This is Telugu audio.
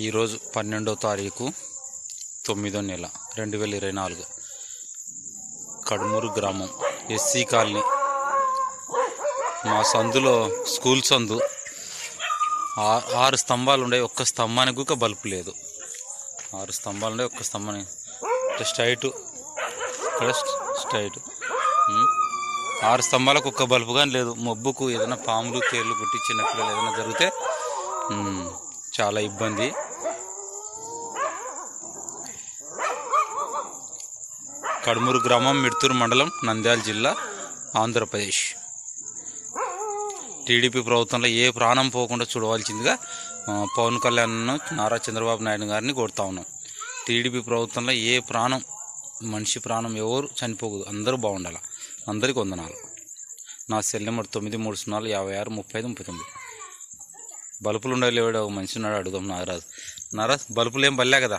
ఈరోజు 12వ తారీఖు 9వ నెల 2024 కడుమూరు గ్రామం ఎస్సీ కాలనీ. మా సందులో స్కూల్ సందు 6 స్తంభాలు ఉండే, ఒక్క స్తంభానికి ఒక బల్బు లేదు. 6 స్తంభాలు ఉండే, ఒక్క స్తంభానికి స్ట్రైట్ 6 స్తంభాలకు ఒక్క బల్బు కానీ లేదు. మబ్బుకు ఏదైనా పాములు తేళ్లు కుట్టి చిన్నపిల్లలు ఏదైనా జరిగితే చాలా ఇబ్బంది. కడుమూరు గ్రామం, మిడ్తూరు మండలం, నంద్యాల జిల్లా, ఆంధ్రప్రదేశ్. టీడీపీ ప్రభుత్వంలో ఏ ప్రాణం పోకుండా చూడవలసిందిగా పవన్ కళ్యాణ్, నారా చంద్రబాబు నాయుడు గారిని కోరుతా ఉన్నాం. టీడీపీ ప్రభుత్వంలో ఏ ప్రాణం, మనిషి ప్రాణం ఎవరు చనిపోకూడదు, అందరూ బాగుండాలి. అందరికీ వందనాలు. నా సెల్ నెంబర్ 9340563539. బల్బులు ఉండాలి. లేవాడు ఒక మనిషి ఉన్నాడు, అడుగుదాం. నారాజ్ బల్బులు ఏం బల్లే కదా.